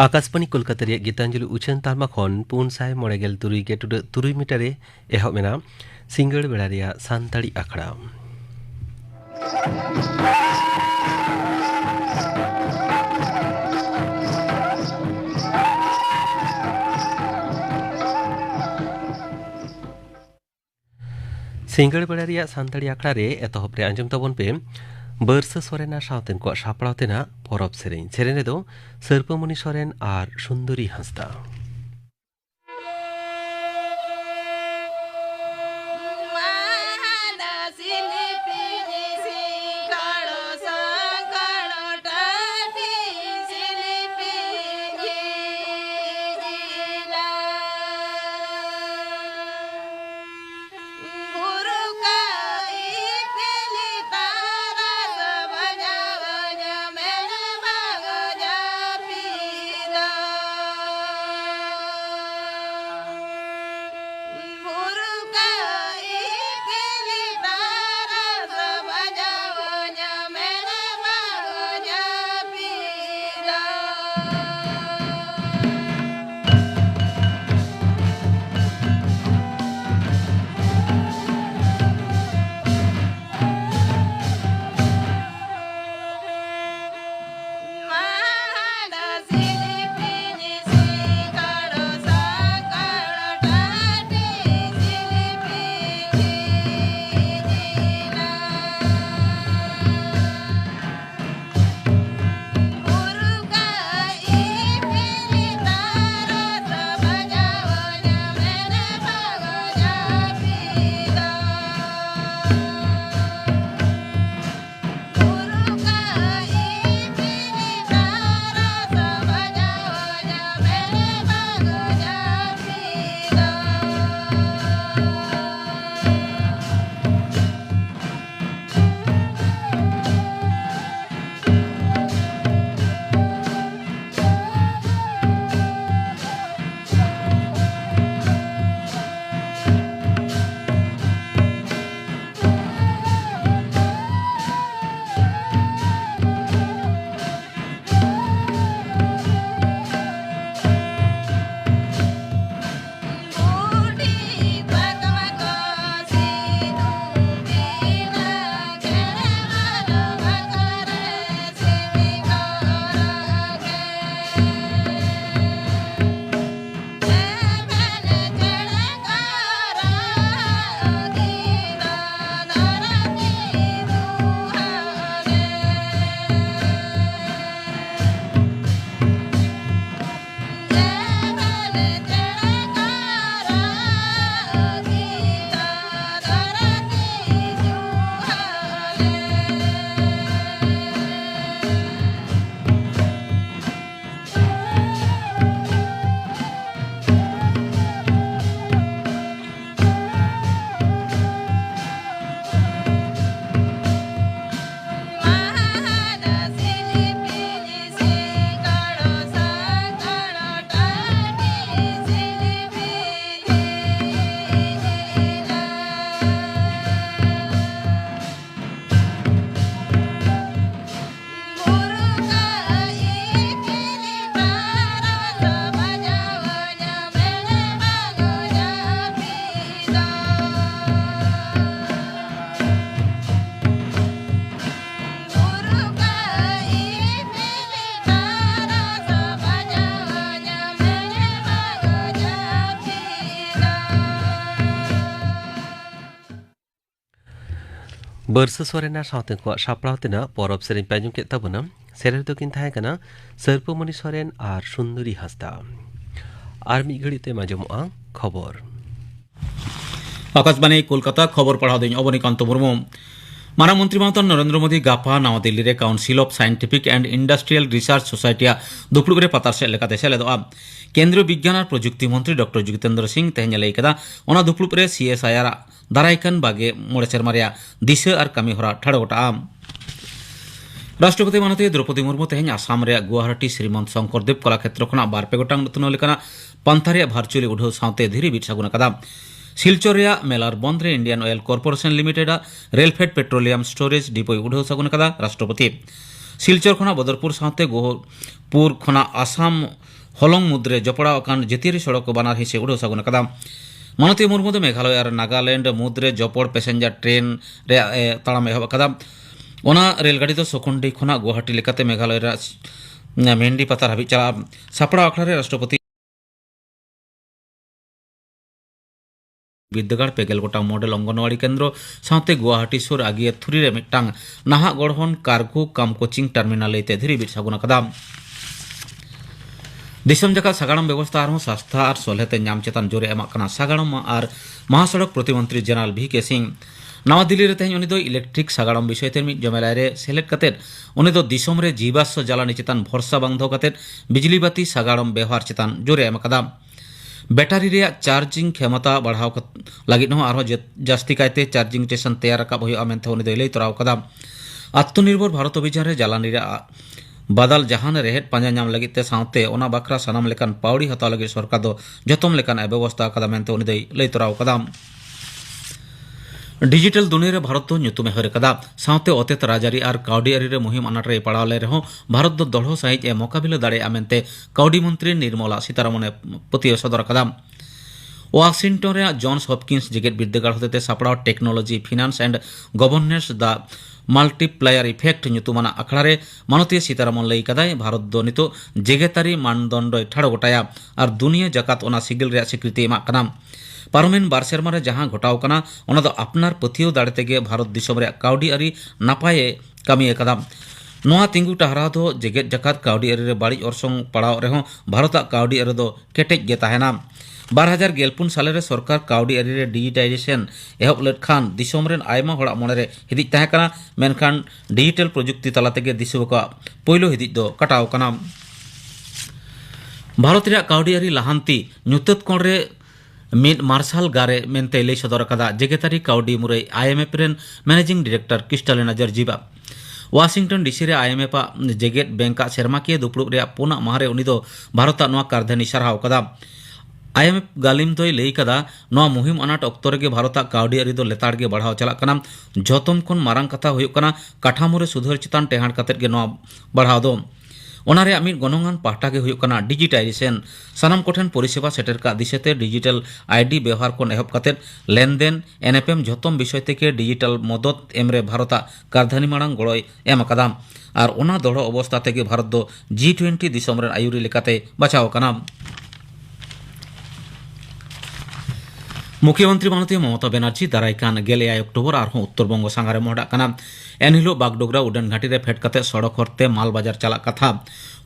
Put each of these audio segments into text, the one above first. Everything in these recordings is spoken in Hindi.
आकाशवाणी कोलकाता रे गीतांजलि उछन तालमा खन 493.3 मीटर एहब मेना सिंगड़ बेड़ा रे सानताड़ी आखड़ा सिंगड़ बेड़ा रे सानताड़ी आखड़ा रे एतहब रे आंजम तबन पे बर्षा सोरेना सावतेन को सापड़ावतेना परब सेरेन सेरेने दो सर्पमणि सोरेन और सुंदरी हांसदा बर्षा सोरेना सावतेन को सापड़ावतेना परब सेरेन पे आंजम केद ताबोना सेरेन दो किन थाहेकना सर्पमणि सोरेन और सुंदरी हांसदा और मिद घड़ीते मांजमोगा खबर आकाशवाणी कोलकाता खबर पढ़ा दिन अवनीकांत मुर्मू मानव मंत्री मानतन नरेंद्र मोदी गापा नवा दिल्ली रे council of scientific and industrial research सोसाइटिया दुपड़ुगरे पतार से लेकाते सेलेदोआ केंद्रीय विज्ञान और प्रजुक्ति मंत्री डॉक्टर जितेंद्र सिंह तेहन लई कदा ओना दुपड़ुगरे सीएसआईआर दारायकान बागे मोड़े सेरमारिया दिशा और कामी हरा ठाड़गोटा राष्ट्रपति माननीय द्रौपदी मुर्मू तेहन आसाम रे गुवाहाटी श्रीमंत शंकरदेव कलाक्षेत्र खना बारपे गोटांग नतुन लेकाना पांथा रे भार्चुअली उठाव सावते धीरे बिट सागुन कदा শিলচর ᱨᱮᱭᱟᱜ ᱢᱮᱞᱟᱨ ᱵᱚᱱᱫ ᱨᱮ Indian Oil Corporation Limited rail fed petroleum storage ডিপোᱭ উᱰᱷᱟᱹᱣ ᱥᱟᱹᱜᱩᱱ ᱟᱠᱟᱫᱟ রাষ্ট্রপতি। শিলচর ᱠᱷᱚᱱᱟᱜ ᱵᱚᱫᱚᱨᱯᱩᱨ ᱥᱟᱶᱛᱮ ᱜᱳᱦᱯᱩᱨ ᱠᱷᱚᱱᱟᱜ ᱟᱥᱟᱢ ᱦᱚᱞᱚᱝ ᱢᱩᱫᱽᱨᱮ ᱡᱚᱯᱲᱟᱣ ᱟᱠᱟᱱ ᱡᱟᱹᱛᱤᱭᱟᱹᱨᱤ ᱥᱚᱲᱚᱠ ᱵᱟᱱᱟᱨ ᱦᱤᱸᱥᱮ ᱩᱰᱷᱟᱹᱣ ᱥᱟᱹᱜᱩᱱ ᱟᱠᱟᱫᱟ। ᱢᱟᱱᱚᱛᱤ ᱢᱩᱨᱢᱩ ᱫᱚ ᱢᱮᱜᱷᱟᱞᱚᱭ ᱟᱨ ᱱᱟᱜᱟᱞᱮন্ড ᱢᱩᱫᱽᱨᱮ ᱡᱚᱯᱚᱲ ᱯᱮᱥᱮᱧᱡᱟᱨ ᱴᱨᱮᱱ ᱨᱮᱭᱟᱜ ᱛᱟᱲᱟᱢ ᱮᱦᱚᱵ ᱟᱠᱟᱫᱟ। ᱚᱱᱟ ᱨᱮᱞᱜᱟᱹᱰᱤ ᱫᱚ ᱥᱚᱠᱷᱚᱱᱰᱤ ᱠᱷᱚᱱᱟᱜ ᱜᱩᱣᱟᱦᱟᱴᱤ ᱞᱮᱠᱟᱛᱮ ᱢᱮᱜᱷᱟᱞᱚᱭ ᱨᱮᱭᱟᱜ ᱢᱮᱱᱰᱤ ᱯᱟᱛᱟᱨ ᱦᱟᱹᱵᱤᱡ ᱪᱟᱞᱟᱜᱼᱟ। ᱥᱟᱯᱲᱟᱣ ᱟᱠᱷᱲᱟ ᱨᱮ ᱨᱟষ্ট্ᱨᱚᱯᱚতি বিদ্যাগার পেগেল গোটাং মডেল অঙ্গনওয়াড়ি কেন্দ্র সাথে গুয়াহাটি সুর আগিয়ে থুরিরে মিটটাং নাহা গড়হন কার্গো কাম কোচিং টার্মিনাল ᱞᱟᱹᱭᱛᱮ ᱫᱷᱤᱨᱤ ᱵᱤᱫ ᱥᱟᱹᱜᱩᱱ ᱟᱠᱟᱫᱟ। दिसम जगत सागाड़म व्यवस्था और सस्ता और सलहेते नाम चेतान जोरे एमाक कना सागाड़म और महासड़क प्रतिमंत्री जनरल भी के सिंह नवा दिल्ली रे तेहन उनी दो इलेक्ट्रिक सागाड़म विषय ते मिद जमेलाय रे सेलेक्ट कते उनी दो दिसम रे जीवाश्म জ্বালানি चेतान भरसा बांग दो कते बिजली बाती सागाड़म व्यवहार चेतान जोरे एम अकादा। बैटारी रे चार्जिंग क्षमता बढ़ाव लगित हो आरो जास्ती कायते चार्जिंग स्टेशन तैयार राकाब हुआ मेनते उनी दो लई तोराव कदा। आत्मनिर्भर भारत अभियान रे জ্বালানি रे बादल जहान रेहेट पांजा नाम लगित ते सावते ओना बाखरा सानाम लेकान पावड़ी हताव लगित सरकार दो जतम लेकान व्यवस्था कदा मेनते उनी दो लई तोराव कदा। डिजिटल दुनिया रे भारत दो ᱧᱩᱛᱩᱢᱮ हर कदा सावते अतेत राजारी और काउडी आरी रे मुहिम अनाट रे पड़ाव ले रहो भारत दो दढ़ो साहिज ए मोकाबिला दाड़ेया मेनते काउडी मंत्री निर्मला सीतारमण पतिय सदर कदा। वाशिंगटन रे जॉन्स हॉपकिंस जेगेट बिद्दागाड़ होते सापड़ाव technology finance and governance the multiplier effect ᱧᱩᱛᱩᱢᱟᱱ आखड़ा रे मानतीय सीतारमण लई कदाय भारत दो नितो जेगेतारी मानदंड ठाड़ गोटाया और दुनिया जकात ओना सिगिल रे स्वीकृति एमा कना। पारमेन बार सेरमा रे जहां घटाव कना ओना दो अपनार पथियो दाड़े तेगे भारत दिसम रे काउडी आरी नापाये कामी कदा। नोआ तिंगु टहरा दो जेगेत जकात काउडी आरी रे बाड़ी ऑर्सोंग पड़ाव रेहो भारत काउडी आरी दो केटेज गे ताहेना। 2014 साल रे सरकार काउडी आरी रे डिजिटाइजेशन एहब लेट खान दिसम रेन आयमा होड़ा मोने रे हिदिज ताहे कना मेनखान डिजिटल प्रजुक्ति तला तेगे दिसुव का पहिलो हिदिज दो कटाव कना। भारत रे काउडी आरी लाहांती ᱧᱩᱛᱟᱹᱛ कोण रे मिड मार्शल गारे मेनते लई सदर कदा जेगेतारी काउडी मुरई आईएमएफ रेन managing director Kristalina Georgieva. Washington DC रे आईएमएफ जेगेत बैंक सेरमाकिया दुपड़ुब रे पुना माहरे उनी दो भारत नोआ कारधनी सरहाव कदा। आईएमएफ गालिम दोय लई कदा नोआ मुहिम अनाट अक्तो रेगे भारत काउडी आरी दो लेताड़ गे बढ़ाव चला कना। जतम खन मारांग कथा हुयुग कना काठामो रे सुधार चितान टेहांड कतेत गे नोआ बढ़ाव दो। ओना रे मिद गनंगान पाहटा गे हुयुग कना डिजिटाइजेशन सानाम कोठेन परिसेवा सेटर का दिशेते डिजिटल आईडी व्यवहार कोन एहब कतेत लेनदेन एनएफएम जतम विषय तेके डिजिटल मदद एमरे भारत कारधानी मांग गड़य एम कदा। और ओना दढ़ो अवस्था तेगे भारत दो G20 दिसम रेन आयुरी लेकाते बचाव कना। मुख्यमंत्री माननीय ममता बनर्जी दारायकान 11 अक्टोबर और उत्तरबंग सांगारे मोहडा कना। एनहिलो बागडोगरा उडान घाटी रे फेट कते सड़क हरते माल बाजार चला कथा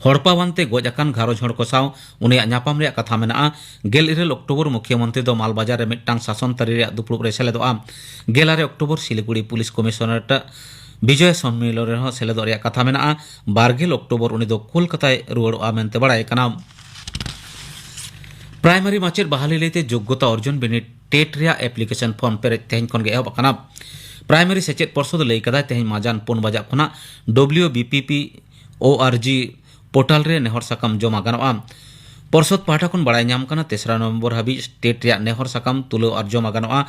हड़पा बानते गज अकान घारोज हड़ को साव उनिया ᱧᱟᱯᱟᱢ ᱨᱮᱭᱟᱜ कथा मेना। 11 अक्टोबर मुख्यमंत्री दो माल बाजार रे मिट्टांग शासन तरी रे दुपड़ुब रे सेलेदोआ। 11 अक्टोबर सिलीगुड़ी पुलिस कमिश्नरेट विजय सम्मेलन रे सेलेदो रेयाग कथा मेना। 12 अक्टोबर उनी दो कोलकाता रुवाड़ोआ मेनते बड़ाय कना। प्राइमरी माचेद बहाली लेते योग्यता अर्जुन बिनिड टेट रे एप्लीकेशन फॉर्म पेरेज तेहन खन गे एहब कना। प्राइमरी सेचेद पर्षद लई कदा तेहन माजान 4 बजा खना WBPP.org पोर्टल रे नेहर साकाम जमा गानोआ। पर्षद पाहटा खन बड़ाय नाम कना 3 नवंबर हाबी स्टेट रे नेहर साकाम तुलो और जमा गानोआ।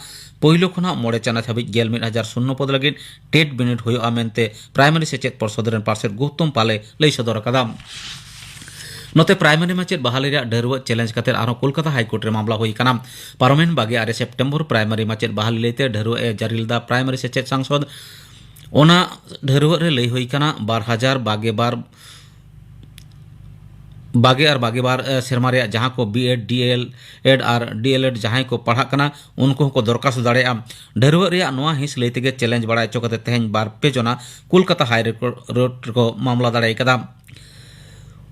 पहिलो खना 9 चानच हाबी 11,000 पद लगिन टेट बिनिड हुयुआ मेनते प्राइमरी सेचेद पर्षद रेन पार्षद गौतम पाले लई सदर कदा। नोते प्राइमरी माचेद बहाली रे ढेरुआ चैलेंज कते आरो कोलकाता हाईकोर्ट रे मामला हुई कना। पार्लामेंट 22 सेप्टेम्बर प्राइमरी माचेद बहाली लेते ढेरुआ ए जारिलदा प्राइमरी सेचेद सांसद ओना ढेरुआ रे लई हुई कना 2022 सेरमा रे जहां को बीएड डीएलएड और डीएलएड जहां को पढ़ा कना उनको को दरखास्त दाड़ेया। ढेरुआ रे नोआ हिस लेते गे चैलेंज बड़ाय चोकते तेहन 2 जना कोलकाता हाईकोर्ट को मामला दाड़ाय कदा।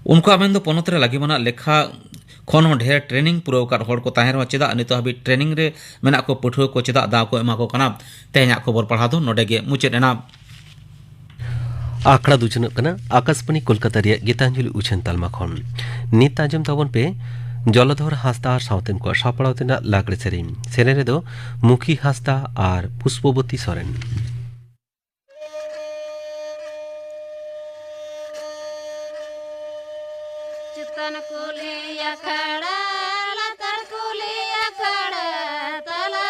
उनको आमेन दो पोनत रे लगी मना लेखा खन ढेर ट्रेनिंग पुरव कर हड़ को ताहेर चेदा नितो हाबी ट्रेनिंग रे मेना को पठुआ को चेदा दाव को एमा को कना। तेहना खबर पढ़ा दो नोडे गे मुचेद एना। आखड़ा दुचनक कना आकाशवाणी कोलकाता रे गीतांजलि उछन तालमा खन नित आजम तबन पे जलधर हासदा और सावतेन को सापड़ाव तेना लागड़े सेरेन सेरे दो मुखी हासदा और पुष्पवती सोरेन। चितन कुलिया खड़ा लतर कुलिया खड़ा तला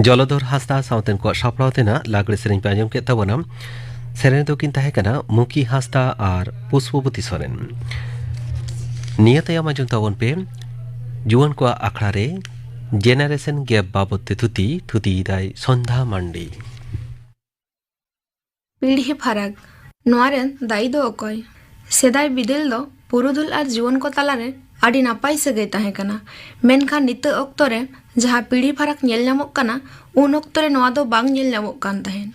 जलधर हांसदा सावतेन को सापड़ाव तेना लागड़े सेरें पे आंजम केद ताबोना सेरें दो किन ताहें कना मुकी हांसदा और पुष्पवती सोरेन निया तायम आंजम ताबोन पे जुआन को आखड़ा रे जेनारेशन गैप बाबत थुती दाय सन्धा मांडी पीढ़ी फरक नोआरेन दाई दो अकय सेदाय बिदेल दो पुरुधुल और जुआन को तालारे आड़ी नापाय सगै ताहें कना मेनखान नित अक्तो रे जहाँ पीढ़ी फरक नेल नामोग कना उन अक्तो रे नोआ दो बांग नेल नामोग कान ताहेन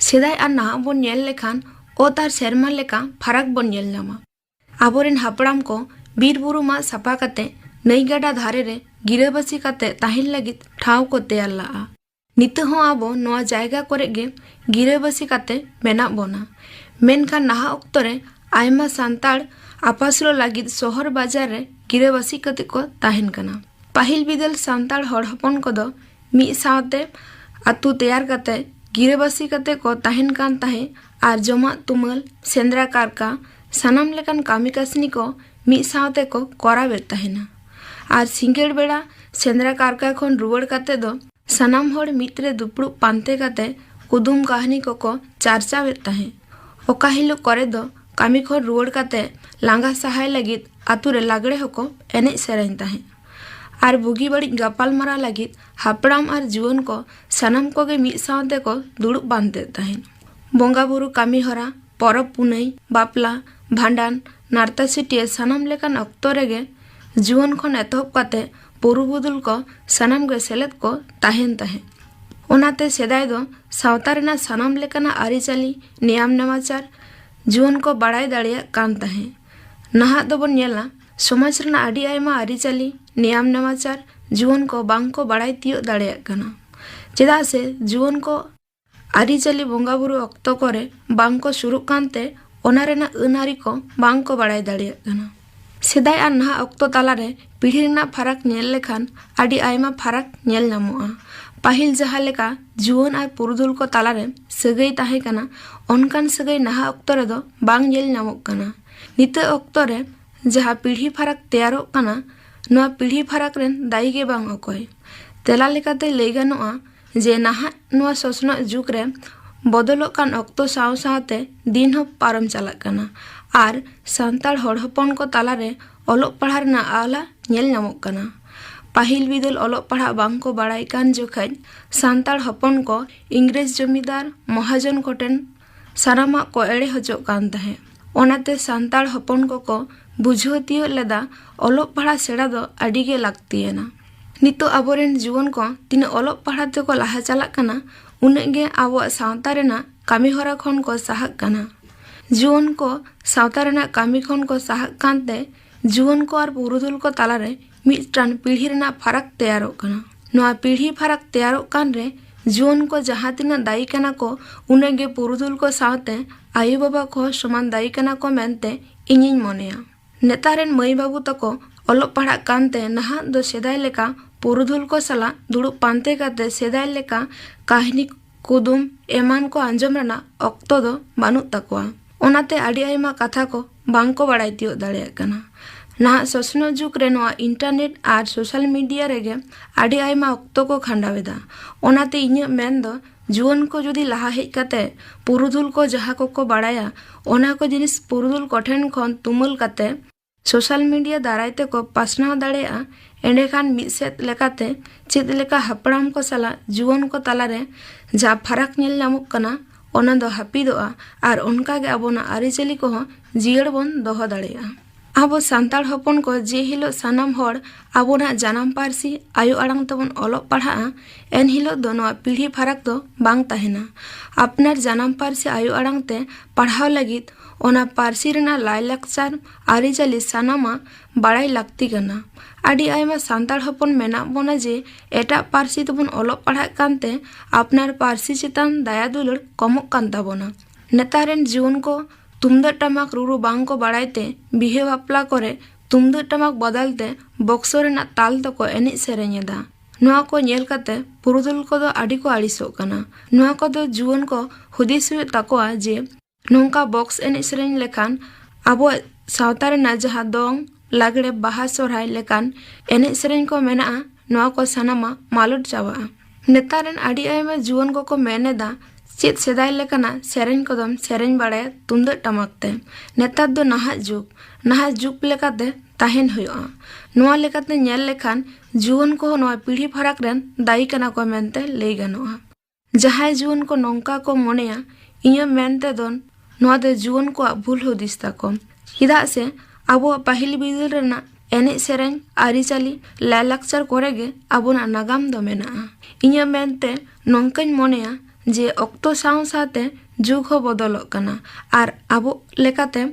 सेदाय आर नाहाग बोन नेल लेखान ओत आर सेरमा लेका फरक बोन नेल नामा आबोरेन हापड़ाम को बीर बुरु मा सापा कते नई गाडा धारे रे गिराबासी कते ताहिन लगित ठाव को तैयार लाआ नित हों आबो नोआ जायगा करे गे गिराबासी कते मेना बोना मेनखान नाहा अक्तो रे आयमा सांताड़ आपासुलो लागित शहर बाजार रे गिराबासी कते को ताहिन कना पाहिल बिदल सांताड़ हड़ हपन को दो मी सावते अतु तैयार कते गिराबासी कते को ताहिन कान ताहे आर जमा तुमल सेंद्रा कारका सानाम लेकान कामी कासनी को मी सावते को करावे ताहेना आर सिंगेड़ बेड़ा सेंद्रा कारका खन रुवड़ कते दो सानाम हड़ मित्रे दुपड़ू पांते कते कुदुम कहानी को चर्चावे ताहे ओका हिलो करे दो कामी खन रुवड़ कते लांगा सहाय लगित आतुरे लागड़े होको एने सेरें ताहे आर बुगी बड़ी गपाल मारा लगित हापड़ाम आर जुआन को सानाम को गे मी सावते को दुड़ुब बांधते ताहेन बोंगा बुरु कामी हरा परब पुनई बापला भांडान नारता सिटिया सानाम लेकान अक्तो रेगे जुआन खन एतहब कते पुरुबुदुल को सानाम गे सेलेद को ताहेन ताहे ओनाते सेदाय दो सावता रेना सानाम लेकाना आरिचाली नियम नेमाचार जुआन को बाड़ाय दाड़िया कान ताहे नाहा दो बोन नेला समाज रेना आडी आयमा आरिचाली नियम नेमाचार जुआन को बांग को बाड़ाय तियो दाड़िया कना चेदा से जुआन को आरिचाली बोंगा बुरु अक्तो करे बांग को शुरू कानते ओना रेना अनारी को बांग को बाड़ाय दाड़िया कना सेदाय आर नाहा अक्तो तालारे पीढ़ी रेना फरक नेल लेखान आडी आयमा फरक नेल नामोआ पाहिल जहाँ लेका जुआन आर पुरुधुल को तालारे सगै ताहे कना ओनकान सगै नाहा अक्तो रे दो बांग नेल नामोग कना नित अक्तो रे जहाँ पीढ़ी फरक तैयारोग कना नोआ पीढ़ी फरक रेन दाई गे बांग अकय तेला लेकाते लई गानोआ जे नाहा नोआ ससनो जुग रे बदलोग कान अक्तो साव सावते दिन हो पारम चालाग कना आर सांताड़ हड़ हपन को तालारे ओलोग पढ़ा रेना आला नेल नामोग कना पाहिल बिदल ओलोग पढ़ा बांग को बाड़ाय कान जोखाय सांताड़ हपन को इंग्रेज जमीदार महाजन कोटेन सारामा को एड़े हजोग कान ताहे ओनाते सांताड़ हपन को बुझो तियो लेदा ओलोग पढ़ा सेड़ा दो आडी गे लागतियेना नितो आबोरेन जुआन को तिना ओलोग पढ़ा ते को लाहा चालाग कना उन्ने गे आबो सावता रेना कामी हरा खन को साहक कना जुआन को सावता रेना कामी खन को साहक कानते जुआन को आर पुरुधुल को तालारे मिदटान पीढ़ी रेना फरक तैयारोग कना नोआ पीढ़ी फरक तैयारोग कान रे जुआन को जहाँ तिना दायी कना को उन्ने गे पुरुधुल को सावते आयु बाबा को समान दायी कना को मेनते इनिñ मनेया नेतारेन मई बाबू तको ओलोग पढ़ा कानते नाहा दो सेदाय लेका पुरुधुल को सला दुड़ुब पांते काते सेदाय लेका काहिनी कुदुम एमान को आंजम रेना अक्तो दो बानुग ताकोआ ओनाते आडी आयमा कथा को बांग को बाड़ाय तियो दाड़ेयाग कना नाहा ससनो जुग रे नोआ इंटरनेट आर सोशल मीडिया रेगे आडी आयमा अक्तो को खांडावेदा ओनाते इᱧ मेन दो जुआन को जुदी लाहा हेज कते पुरुधुल को जहाँ को बाड़ाया ओना को जिनिस पुरुधुल कोठेन खन तुमुल कते सोशल मीडिया दारायते को पासनाव दाड़ेया एंडेखान मिदसेद लेकाते चेद लेका हापड़ाम को सला जुआन को तालारे जा फरक नेल नामोग कना ओना दो हापिदोआ आर ओनकागे आबोना आरिचाली को जियड़ बोन दोहो दाड़ेया आबो सांताड़ हपन को जे हिलो सानाम हड़ आबोना जानाम पारसी आयु आड़ांग तबन ओलोग पढ़ा एन हिलो दो नोआ पीढ़ी फरक दो बांग ताहेना आपनार जानाम पारसी आयु आड़ांग ते पढ़ाव लगित ओना पारसी रेना लायलाकचार आरिचाली सानामा बाड़ाय लागती कना आडी आयमा सांताड़ हपन मेना बोना जे एटा पारसी तबन ओलोग पढ़ा कानते आपनार पारसी चितान दाया दुलड़ कमोग कान ताबोना नेतारेन जुआन को तुमदाग टमाक रुरु बांग को बाड़ायते बिहे बापला करे तुमदाग टमाक बदलते बक्सो रेना ताल तको एनिज सेरेñेदा नोआ को नेल कते पुरुधुल को दो आडी को आड़िसोग कना नोआ को दो जुआन को हुदिस हुयुग ताकोआ जे नोंका बक्स एनिज सेरेñ लेखान आबो सावता रेना जहाँ दोंग लागड़े बाहा सोरहाय लेकान एनिज सेरेñ को मेना नोआ को सानामा मालट चाबाआ नेतारन आडी आयमा जुवन को मेनेदा चेत सेदाय लेकाना सेरेन कोदम सेरेन बाड़े तुंदक टमाक ते नेतार दो नाहा जुग लेकाते ताहेन हुआ नोआ लेकाते नेल लेखान जुवन को नोआ पीढ़ी फराक रेन दायी कना को मेनते लई गानोआ जहाय जुवन को नोंका को मोनेया इया मेनते दोन नोआ दे जुवन को भूल हुदिस ताको हिदा से आबो पाहिल बिदुल रेना एने सेरेन आरिचाली लायलाक्चर कोरेगे आबोना नागाम दो मेना इया मेनते नोंकाñ मोनेया जे ऑक्तो साव साथे जुग हो बदलक कना आर आबो लेकाते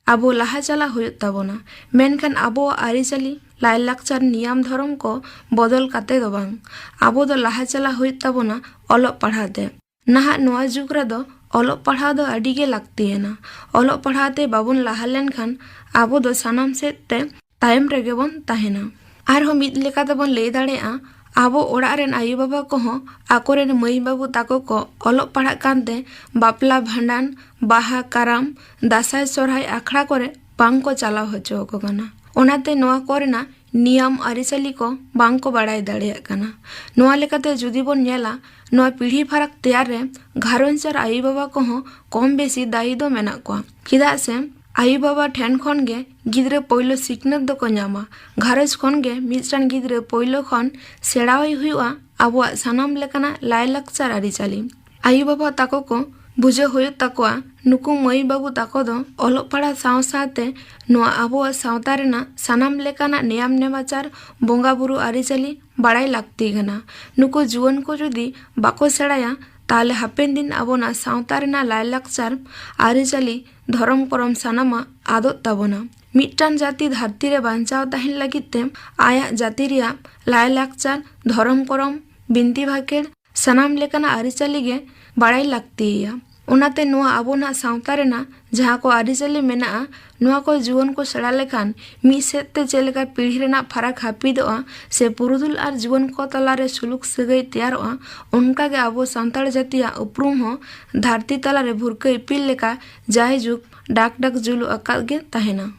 आबो लाहा चला हुयुग ताबोना मेनखान आबो आरिचाली लायलाक्चर नियम धर्म को बदल काते दो बांग आबो दो लाहा चला हुयुग ताबोना ऑलोक पढ़ाते नाहा नोआ जुग रे दो ऑलोक पढ़ा दो आडी गे लागतीयेना ऑलोक पढ़ाते बाबोन लाहा लेनखान आबो दो सानाम सेते तायम रेगे बोन ताहेना आर हो मिद लेकाते बोन लई दाड़ेया आबो ओड़ा रेन आयु बाबा को हो आकोरेन मई बाबू ताको को ऑलोक पढ़ा कानते बापला भांडान बाहा काराम दासाय सोरहाय आखड़ा करे बांग को चलाव होचो को कना ओनाते नोआ कोरेना नियम आरिचाली को बांग को बाड़ाय दाड़ेया कना नोआ लेकाते जुदी बोन नेला नोआ पीढ़ी फरक तैयार रे घारोंचर आयु बाबा को हो कम बेसी दायी दो मेना को चेदा से आयु बाबा ठेन खन गे गिद्रे पहलो सिकनत दो को नामा घारज खन गे मिदटान गिद्रे पहलो खन सेड़ावई हुआ आबो सानाम लेकाना लायलाक्चर आरिचाली आयु बाबा ताको को बुझे हुयुग ताकोआ नुकु मई बाबू ताको दो ऑलोक पढ़ा साव साथे नोआ आबो सावता रेना सानाम लेकाना नियम नेमाचार बोंगा बुरु आरिचाली बाड़ाई लागती गना नुकु जुवन को जुदी बाको सेड़ाया ताले हापेन दिन आबोना सावता रेना लायलाक्चर आरिचाली धरम परम सानामा आदत ताबोना मिट्टान जाति धरती रे बांचाव ताहिन लगिते आया जाति रिया लायलाक्चर धरम करम बिनती भाकेर सानाम लेकाना आरिचाली गे बाड़ाई लागतीया ओनाते नोआ आबोना सावता रेना जहाँ को आरिचाली मेना नोआ को जुवन को सेड़ा लेखान मी सेते चेलेका पीढ़ी रेना फराक हापिदोआ से पुरुदुल आर जुवन को तलारे सुलुक सगई तैयारोआ उनका गे आबो सान्ताड़ जातिया उपरुम हो धरती तलारे भुरका इपिल लेका जाय जुग डाक डाक जुलु अकाल गे ताहेना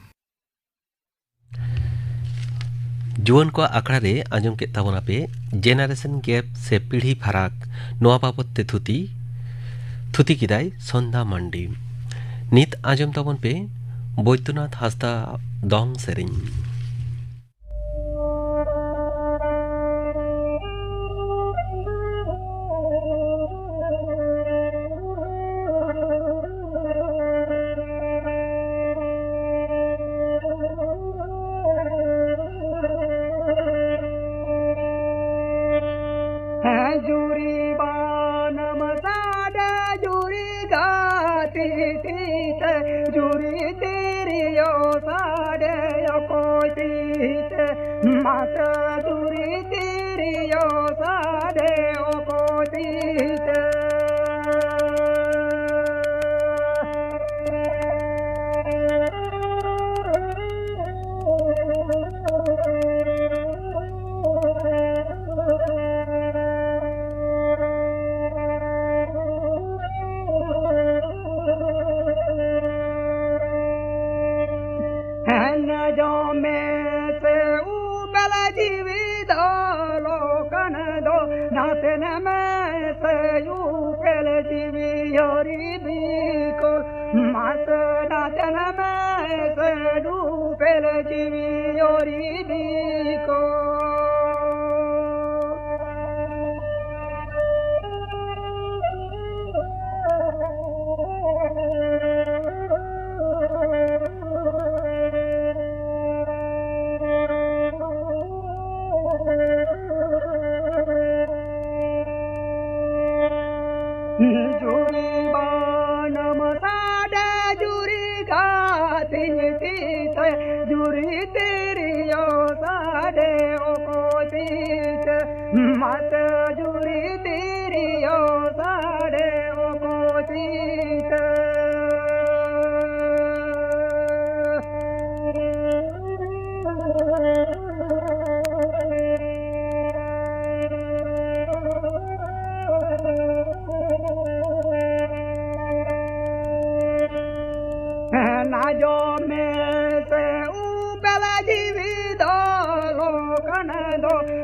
जुवन को आखड़ा रे आंजम के ताबोना पे जेनारेशन गैप से पीढ़ी फराक नोआ बाबत ते थुती किदाय सन्दा मांडी नित आंजम ताबोन पे बैद्यनाथ हासदा दंग Tsering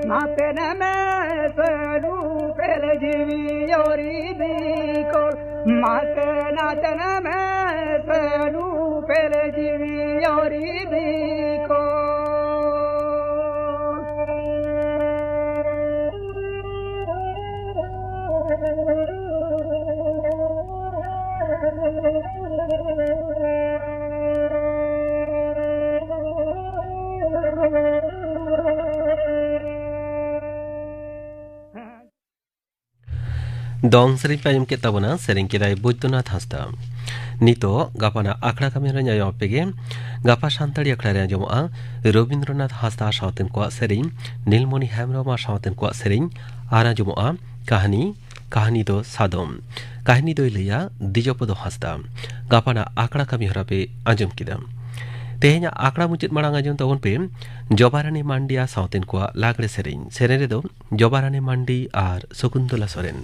Matene me se dupe और बिकोल माते नाचन में सनू पेले जीवी और dong sering payung ke tabuna sering kidai buituna thasta nito gapana akra kami ranya yopege gapa santari akra ranya jomoa Robindranath Hasta sautin kwa sering Nilmoni Hemroma sautin kwa sering ara jomoa kahani do sadom kahani do ilia dijopodo hasta gapana akra kami harape anjum kidam tehnya akra mujit marang anjum tabun pe Jobarani Mandia sautin kwa lagre sering do Jobarani Mandi ar Sukuntula Soren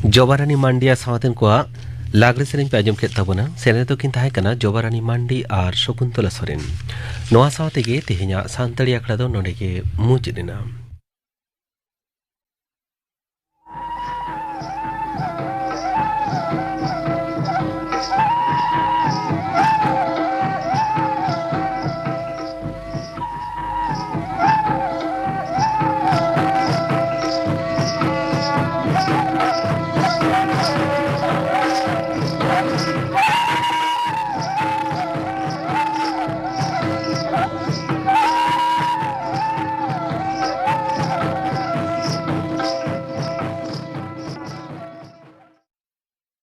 जोबारानी मांडिया सावतेन को लागरे सेरें पे आजम केत ताबोना सेरे तो किन ताहे कना जोबारानी मांडी और शकुंतला सोरेन नोआ सावते गे तेहेnya सानतड़ी आखड़ा दो नोडे के मुजिदिना